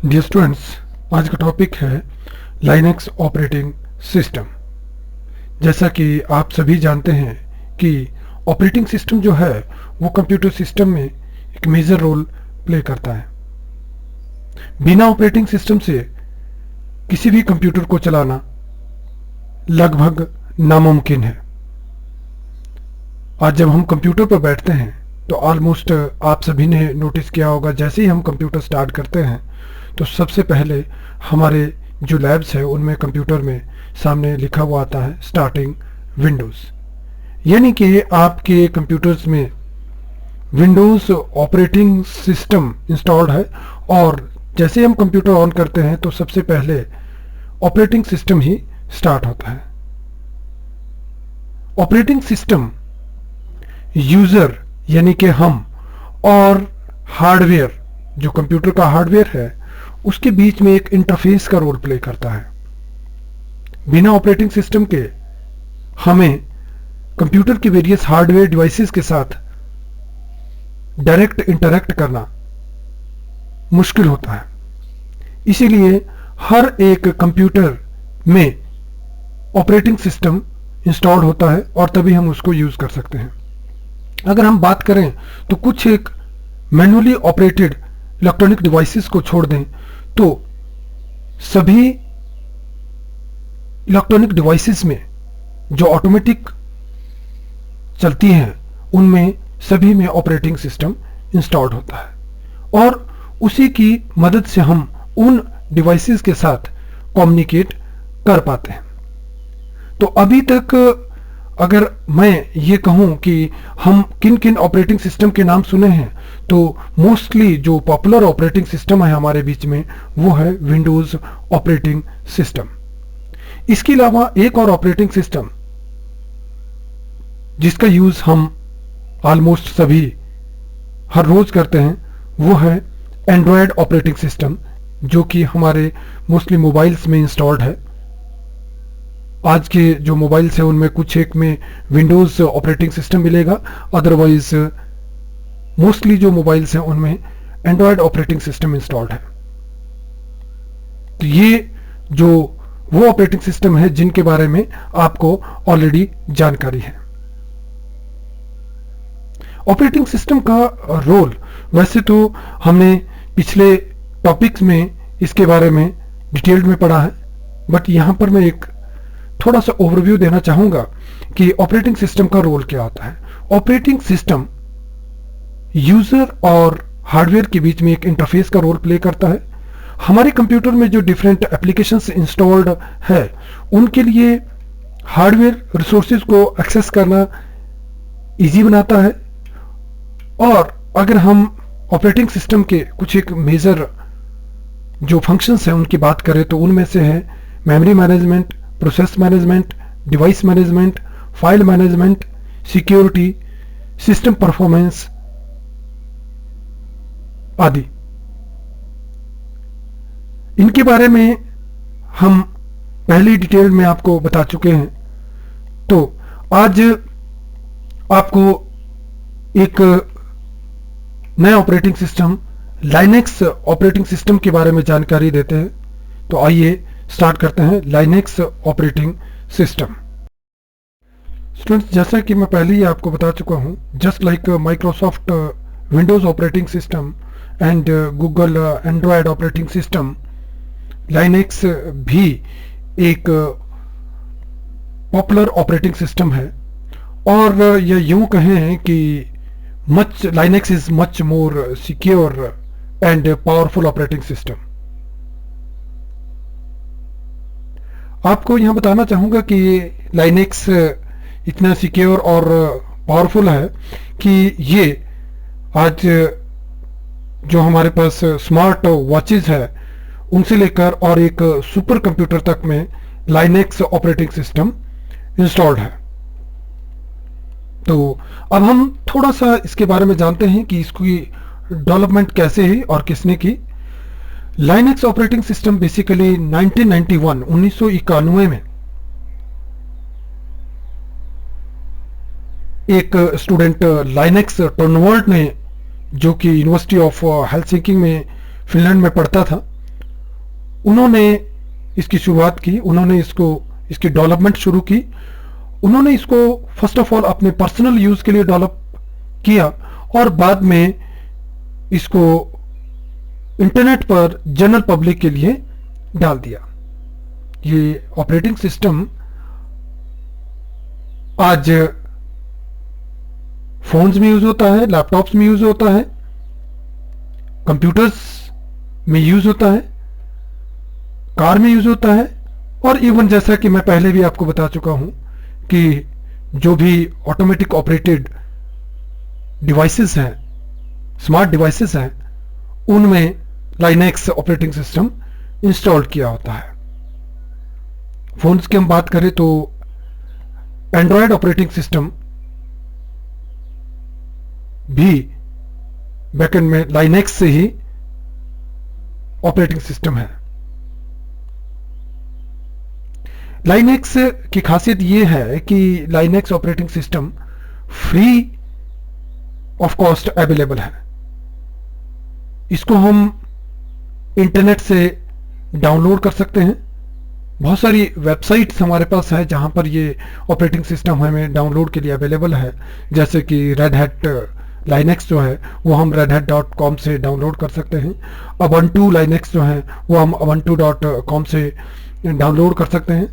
Dear students, आज का topic है लाइनक्स ऑपरेटिंग सिस्टम। जैसा कि आप सभी जानते हैं कि ऑपरेटिंग सिस्टम जो है वो कंप्यूटर सिस्टम में एक मेजर रोल प्ले करता है। बिना ऑपरेटिंग सिस्टम से किसी भी कंप्यूटर को चलाना लगभग नामुमकिन है। आज जब हम कंप्यूटर पर बैठते हैं तो ऑलमोस्ट आप सभी ने नोटिस किया होगा, जैसे ही हम कंप्यूटर स्टार्ट करते हैं तो सबसे पहले हमारे जो लैब्स है उनमें कंप्यूटर में सामने लिखा हुआ आता है स्टार्टिंग विंडोज़, यानी कि आपके कंप्यूटर्स में विंडोज़ ऑपरेटिंग सिस्टम इंस्टॉल्ड है। और जैसे हम कंप्यूटर ऑन करते हैं तो सबसे पहले ऑपरेटिंग सिस्टम ही स्टार्ट होता है। ऑपरेटिंग सिस्टम यूज़र यानी कि हम और हार्डवेयर, जो कंप्यूटर का हार्डवेयर है, उसके बीच में एक इंटरफेस का रोल प्ले करता है। बिना ऑपरेटिंग सिस्टम के हमें कंप्यूटर के वेरियस हार्डवेयर डिवाइसेस के साथ डायरेक्ट इंटरैक्ट करना मुश्किल होता है। इसीलिए हर एक कंप्यूटर में ऑपरेटिंग सिस्टम इंस्टॉल्ड होता है और तभी हम उसको यूज कर सकते हैं। अगर हम बात करें तो कुछ एक मैनुअली ऑपरेटेड इलेक्ट्रॉनिक डिवाइसेस को छोड़ दें तो सभी इलेक्ट्रॉनिक डिवाइसेस में जो ऑटोमेटिक चलती हैं उनमें सभी में ऑपरेटिंग सिस्टम इंस्टॉल्ड होता है और उसी की मदद से हम उन डिवाइसेस के साथ कम्युनिकेट कर पाते हैं। तो अभी तक अगर मैं ये कहूं कि हम किन किन ऑपरेटिंग सिस्टम के नाम सुने हैं तो मोस्टली जो पॉपुलर ऑपरेटिंग सिस्टम है हमारे बीच में वो है विंडोज ऑपरेटिंग सिस्टम। इसके अलावा एक और ऑपरेटिंग सिस्टम जिसका यूज हम ऑलमोस्ट सभी हर रोज करते हैं वो है एंड्रॉयड ऑपरेटिंग सिस्टम, जो कि हमारे मोस्टली मोबाइल्स में इंस्टॉल्ड है। आज के जो मोबाइल्स हैं उनमें कुछ एक में विंडोज ऑपरेटिंग सिस्टम मिलेगा, अदरवाइज मोस्टली जो मोबाइल्स हैं उनमें एंड्रॉयड ऑपरेटिंग सिस्टम इंस्टॉल्ड है। तो ये जो वो ऑपरेटिंग सिस्टम है जिनके बारे में आपको ऑलरेडी जानकारी है। ऑपरेटिंग सिस्टम का रोल वैसे तो हमने पिछले टॉपिक्स में इसके बारे में डिटेल्ड में पढ़ा है, बट यहां पर मैं एक थोड़ा सा ओवरव्यू देना चाहूंगा कि ऑपरेटिंग सिस्टम का रोल क्या होता है। ऑपरेटिंग सिस्टम यूजर और हार्डवेयर के बीच में एक इंटरफेस का रोल प्ले करता है। हमारे कंप्यूटर में जो डिफरेंट एप्लीकेशंस इंस्टॉल्ड है उनके लिए हार्डवेयर रिसोर्सेज को एक्सेस करना इजी बनाता है। और अगर हम ऑपरेटिंग सिस्टम के कुछ एक मेजर जो फंक्शंस हैं उनकी बात करें तो उनमें से है memory management, process management, device management, file management, security, system performance आदि। इनके बारे में हम पहले डिटेल में आपको बता चुके हैं। तो आज आपको एक नया operating system Linux operating system के बारे में जानकारी देते हैं। तो आइए स्टार्ट करते हैं लाइनेक्स ऑपरेटिंग सिस्टम। स्टूडेंट्स, जैसा कि मैं पहले ही आपको बता चुका हूं, just like Microsoft Windows operating system and Google Android operating system, Linux भी एक पॉपुलर ऑपरेटिंग सिस्टम है। और ये यूं कहें कि Linux is much more secure and powerful operating system. आपको यहां बताना चाहूंगा कि लाइनेक्स इतना सिक्योर और पावरफुल है कि ये आज जो हमारे पास स्मार्ट वॉचेस है उनसे लेकर और एक सुपर कंप्यूटर तक में लाइनेक्स ऑपरेटिंग सिस्टम इंस्टॉल्ड है। तो अब हम थोड़ा सा इसके बारे में जानते हैं कि इसकी डेवलपमेंट कैसे है और किसने की। लाइनेक्स ऑपरेटिंग सिस्टम बेसिकली 1991 में एक स्टूडेंट लाइनेक्स टॉर्नवर्ल्ट ने, जो कि यूनिवर्सिटी ऑफ हेलसिंकी में फिनलैंड में पढ़ता था, उन्होंने इसकी शुरुआत की, उन्होंने इसकी डेवलपमेंट शुरू की। उन्होंने इसको फर्स्ट ऑफ ऑल अपने पर्सनल यूज के लिए डेवलप किया और बाद में इसको इंटरनेट पर जनरल पब्लिक के लिए डाल दिया। ये ऑपरेटिंग सिस्टम आज फोन्स में यूज होता है, लैपटॉप्स में यूज होता है, कंप्यूटर्स में यूज होता है, कार में यूज होता है, और इवन जैसा कि मैं पहले भी आपको बता चुका हूं कि जो भी ऑटोमेटिक ऑपरेटेड डिवाइसेस हैं, स्मार्ट डिवाइसेस हैं, उनमें लाइनेक्स ऑपरेटिंग सिस्टम इंस्टॉल किया होता है। फोन्स की हम बात करें तो एंड्रॉयड ऑपरेटिंग सिस्टम भी बैकएंड में लाइनेक्स से ही ऑपरेटिंग सिस्टम है। लाइनेक्स की खासियत यह है कि Linux operating system free of cost available है। इसको हम इंटरनेट से डाउनलोड कर सकते हैं। बहुत सारी वेबसाइट्स हमारे पास है जहां पर ये ऑपरेटिंग सिस्टम हमें डाउनलोड के लिए अवेलेबल है, जैसे कि रेड हैट लाइनेक्स जो है वो हम redhat.com से डाउनलोड कर सकते हैं। ubuntu लाइनेक्स जो है वो हम ubuntu.com से डाउनलोड कर सकते हैं।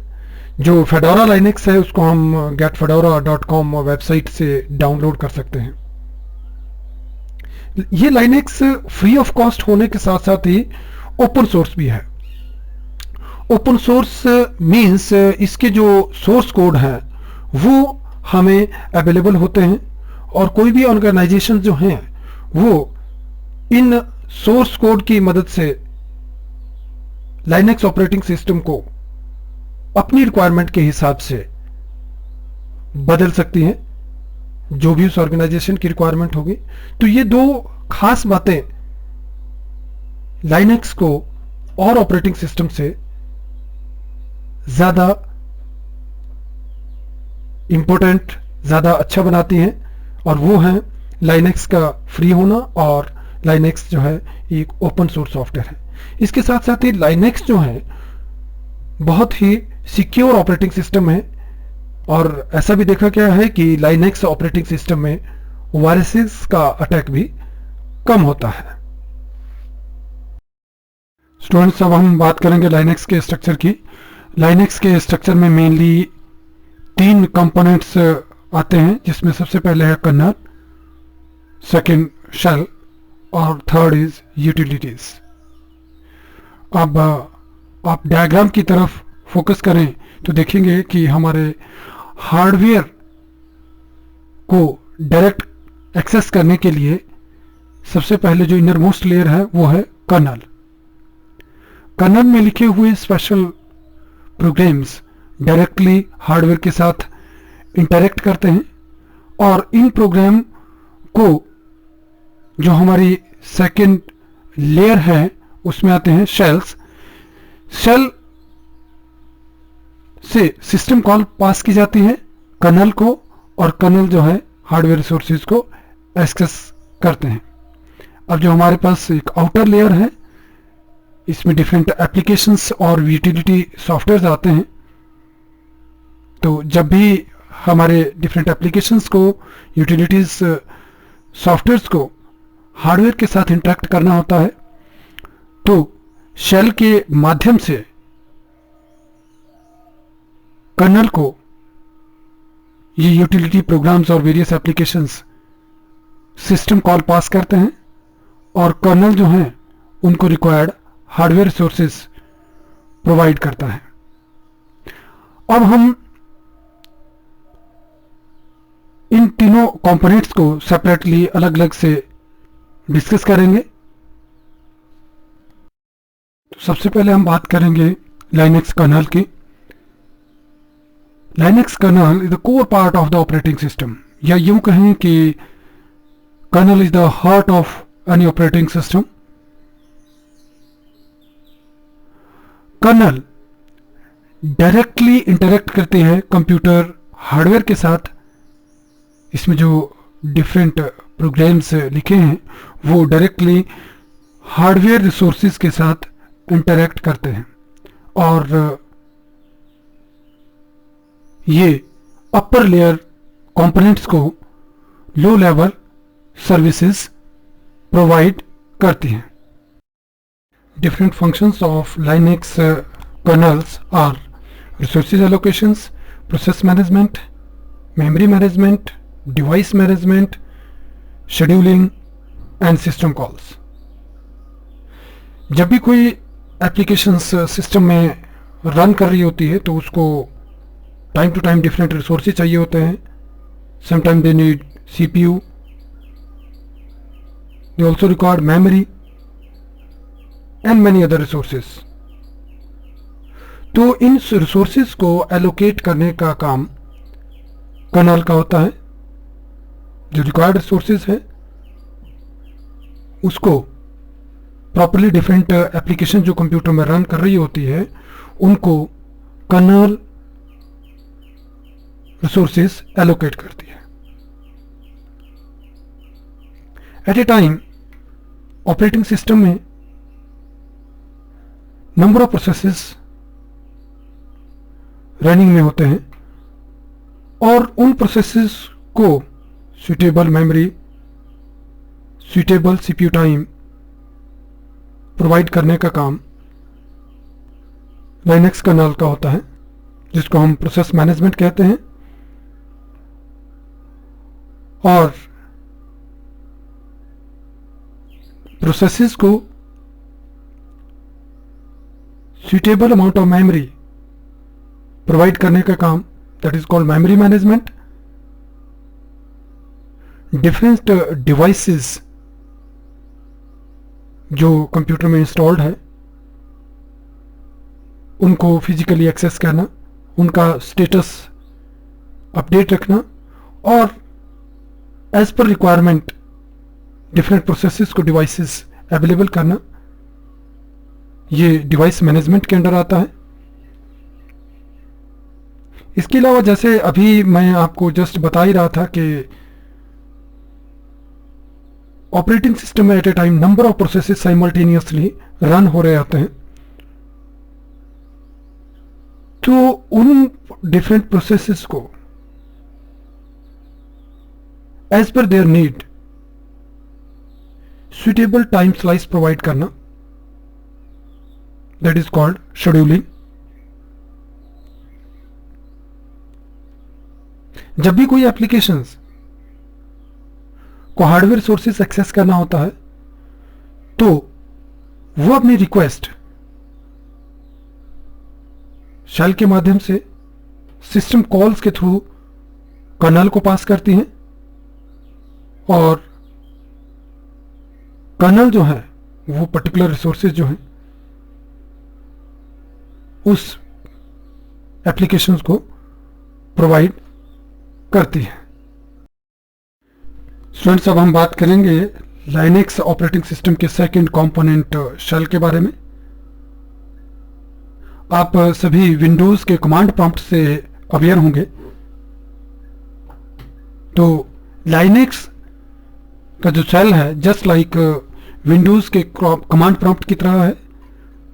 जो फेडोरा लाइनेक्स है उसको हम getfedora.com वेबसाइट से डाउनलोड कर सकते हैं। ये लाइनेक्स फ्री ऑफ कॉस्ट होने के साथ साथ ही ओपन सोर्स भी है। ओपन सोर्स मींस इसके जो सोर्स कोड हैं वो हमें अवेलेबल होते हैं और कोई भी ऑर्गेनाइजेशन जो हैं वो इन सोर्स कोड की मदद से लाइनेक्स ऑपरेटिंग सिस्टम को अपनी रिक्वायरमेंट के हिसाब से बदल सकती हैं, जो भी उस ऑर्गेनाइजेशन की रिक्वायरमेंट होगी। तो ये दो खास बातें लाइनेक्स को और ऑपरेटिंग सिस्टम से ज्यादा इंपॉर्टेंट, ज्यादा अच्छा बनाती हैं, और वो है लाइनेक्स का फ्री होना और लाइनेक्स जो है एक ओपन सोर्स सॉफ्टवेयर है। इसके साथ साथ ही लाइनेक्स जो है बहुत ही सिक्योर ऑपरेटिंग सिस्टम है, और ऐसा भी देखा गया है कि लाइनेक्स ऑपरेटिंग सिस्टम में वायरसेस का अटैक भी कम होता है। स्टूडेंट्स, अब हम बात करेंगे लाइनेक्स के स्ट्रक्चर की। लाइनेक्स के स्ट्रक्चर में मेनली 3 कंपोनेंट्स आते हैं, जिसमें सबसे पहले है कर्नल, सेकंड शेल और थर्ड इज यूटिलिटीज। अब आप डायग्राम की तरफ फोकस करें तो देखेंगे कि हमारे हार्डवेयर को डायरेक्ट एक्सेस करने के लिए सबसे पहले जो इनर मोस्ट लेयर है वो है कर्नल। कर्नल में लिखे हुए स्पेशल प्रोग्राम्स डायरेक्टली हार्डवेयर के साथ इंटरेक्ट करते हैं, और इन प्रोग्राम को जो हमारी सेकेंड लेयर है उसमें आते हैं शेल्स। शेल से सिस्टम कॉल पास की जाती है कर्नल को, और कर्नल जो है हार्डवेयर रिसोर्सेज को एक्सेस करते हैं। अब जो हमारे पास एक आउटर लेयर है, इसमें डिफरेंट एप्लीकेशंस और यूटिलिटी सॉफ्टवेयर्स आते हैं। तो जब भी हमारे डिफरेंट एप्लीकेशंस को, यूटिलिटीज सॉफ्टवेयर्स को हार्डवेयर के साथ इंटरेक्ट करना होता है, तो शेल के माध्यम से कर्नल को ये यूटिलिटी प्रोग्राम्स और वेरियस एप्लीकेशंस सिस्टम कॉल पास करते हैं, और कर्नल जो हैं उनको रिक्वायर्ड हार्डवेयर रिसोर्सेज प्रोवाइड करता है। अब हम इन तीनों कंपोनेंट्स को सेपरेटली अलग अलग से डिस्कस करेंगे। तो सबसे पहले हम बात करेंगे लाइनेक्स कर्नल की। Linux kernel is the core part of the operating system, या यूं कहें कि kernel is the heart of any operating system. Kernel directly interact करते हैं कंप्यूटर हार्डवेयर के साथ। इसमें जो डिफरेंट प्रोग्राम्स लिखे हैं वो डायरेक्टली हार्डवेयर रिसोर्सेज के साथ इंटरैक्ट करते हैं और ये अपर लेयर कंपोनेंट्स को लो लेवल सर्विसेज प्रोवाइड करती हैं। Different functions of Linux kernels are resources allocations, process management, memory management, device management, scheduling and system calls। जब भी कोई एप्लीकेशंस सिस्टम में रन कर रही होती है तो उसको time to time different resources चाहिए होते हैं। Sometime they need CPU, they also require memory and many other resources। तो इन रिसोर्सेज को एलोकेट करने का काम कर्नल का होता है। जो रिक्वायर्ड रिसोर्सेज है उसको प्रॉपरली डिफरेंट एप्लीकेशन जो कंप्यूटर में रन कर रही होती है उनको कर्नल रिसोर्सेज एलोकेट करती है। At a time operating system में नंबर ऑफ प्रोसेसेस रनिंग में होते हैं और उन प्रोसेसेस को suitable memory, suitable CPU time provide करने का काम लाइनक्स कर्नल का होता है, जिसको हम प्रोसेस मैनेजमेंट कहते हैं। और प्रोसेसेस को suitable amount of memory provide करने का काम that is called memory management. Different devices जो कंप्यूटर में इंस्टॉल्ड है उनको फिजिकली एक्सेस करना, उनका स्टेटस अपडेट रखना और एज पर रिक्वायरमेंट डिफरेंट प्रोसेसेस को डिवाइसेस अवेलेबल करना, ये डिवाइस मैनेजमेंट के अंडर आता है। इसके अलावा जैसे अभी मैं आपको जस्ट बता ही रहा था कि ऑपरेटिंग सिस्टम में at a time number of processes simultaneously run हो रहे होते हैं, तो उन डिफरेंट प्रोसेसेस को एज पर there need suitable time slice provide करना, दैट इज कॉल्ड शेड्यूलिंग। जब भी कोई एप्लीकेशंस को हार्डवेयर सोर्सेस एक्सेस करना होता है तो वो अपनी रिक्वेस्ट शेल के माध्यम से सिस्टम कॉल्स के थ्रू कर्नल को पास करती हैं और कर्नल जो है वो पर्टिकुलर रिसोर्सेज जो हैं उस एप्लीकेशंस को प्रोवाइड करती है। स्टूडेंट्स, अब हम बात करेंगे लाइनक्स ऑपरेटिंग सिस्टम के सेकंड कंपोनेंट शेल के बारे में। आप सभी विंडोज के कमांड प्रॉम्प्ट से अवेयर होंगे। तो लाइनक्स का जो शेल है जस्ट लाइक विंडोज के कमांड प्रॉम्प्ट की तरह है,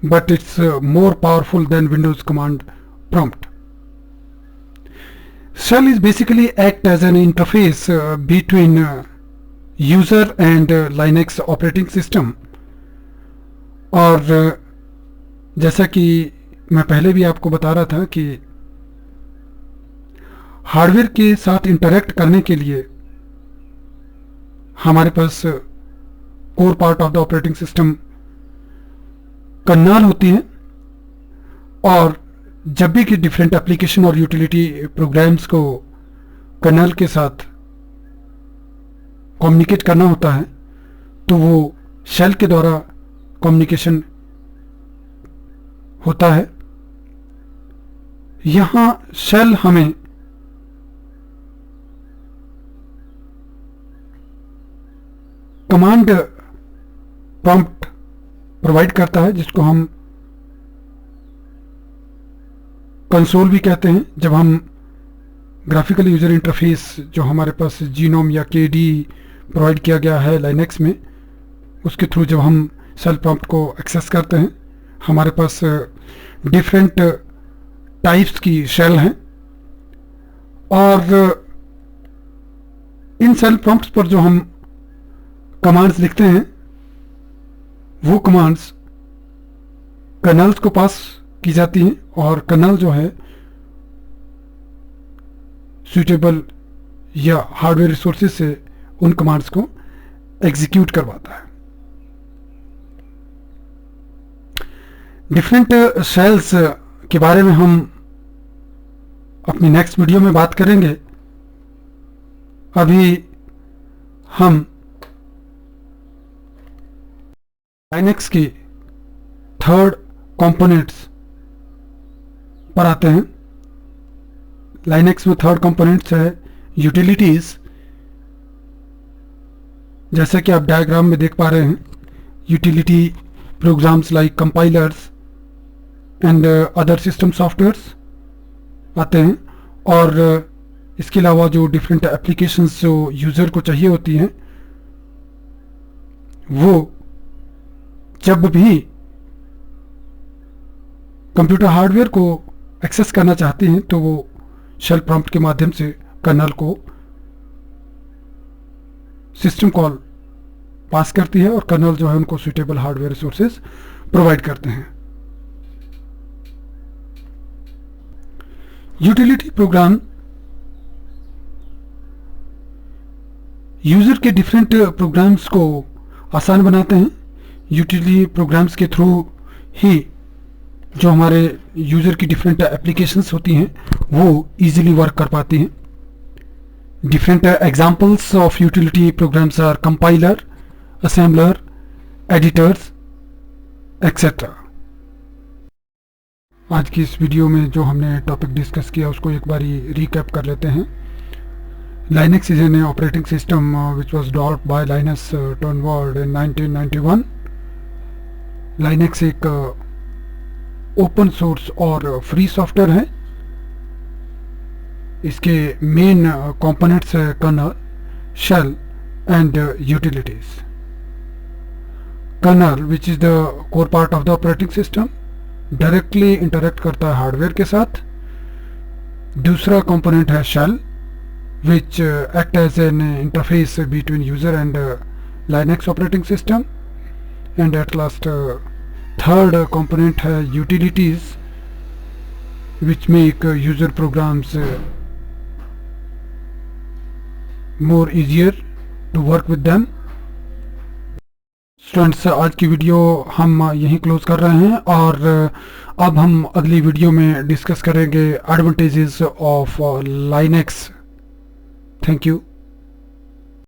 but it's more powerful than Windows command prompt. Shell is basically act as an interface between user and Linux operating system। और जैसा कि मैं पहले भी आपको बता रहा था कि हार्डवेयर के साथ इंटरैक्ट करने के लिए हमारे पास core part of the operating system kernel होती है और जब भी कि डिफरेंट एप्लीकेशन और यूटिलिटी प्रोग्राम्स को कर्नल के साथ कम्युनिकेट करना होता है तो वो शेल के द्वारा कम्युनिकेशन होता है। यहाँ शेल हमें कमांड प्रॉम्प्ट प्रोवाइड करता है जिसको हम कंसोल भी कहते हैं। जब हम ग्राफिकल यूजर इंटरफेस जो हमारे पास जीनोम या केडी प्रोवाइड किया गया है लाइनक्स में, उसके थ्रू जब हम शेल प्रॉम्प्ट को एक्सेस करते हैं हमारे पास डिफरेंट टाइप्स की शेल हैं, और इन शेल प्रॉम्प्ट्स पर जो हम कमांड्स लिखते हैं वो कमांड्स कर्नल्स को पास की जाती हैं, और कर्नल जो है सुटेबल या हार्डवेयर रिसोर्सेज से उन कमांड्स को एग्जीक्यूट करवाता है। डिफरेंट शेल्स के बारे में हम अपनी नेक्स्ट वीडियो में बात करेंगे। अभी हम लाइनक्स की थर्ड कंपोनेंट्स पर आते हैं। लाइनक्स में थर्ड कंपोनेंट्स है यूटिलिटीज। जैसा कि आप डायग्राम में देख पा रहे हैं, utility programmes like compilers and other system softwares आते हैं, और इसके अलावा जो डिफरेंट एप्लीकेशंस जो यूज़र को चाहिए होती हैं, वो जब भी कंप्यूटर हार्डवेयर को एक्सेस करना चाहते हैं तो वो शेल प्रॉम्प्ट के माध्यम से कर्नल को सिस्टम कॉल पास करती है, और कर्नल जो है उनको सुटेबल हार्डवेयर रिसोर्सेज प्रोवाइड करते हैं। यूटिलिटी प्रोग्राम यूजर के डिफरेंट प्रोग्राम्स को आसान बनाते हैं। यूटिलिटी प्रोग्राम्स के थ्रू ही जो हमारे यूजर की डिफरेंट एप्लीकेशंस होती हैं वो इजीली वर्क कर पाती हैं। Different examples of utility programs are compiler, assembler, editors, etcetera. आज की इस वीडियो में जो हमने टॉपिक डिस्कस किया उसको एक बारी रिकैप कर लेते हैं। Linux is an operating system which was developed by Linus Torvalds in 1991. Linux एक ओपन सोर्स और फ्री सॉफ्टवेयर है। इसके मेन कंपोनेंट्स है kernel, shell and utilities. Kernel which is the core part of the operating system, directly interact करता है hardware के साथ। दूसरा कंपोनेंट है shell which act as an interface between user and Linux operating system, and at last third component है utilities which make user programs more easier to work with them. Students, आज की video हम यहीं close कर रहे हैं, और अब हम अगली वीडियो में डिस्कस करेंगे advantages of Linux। Thank you.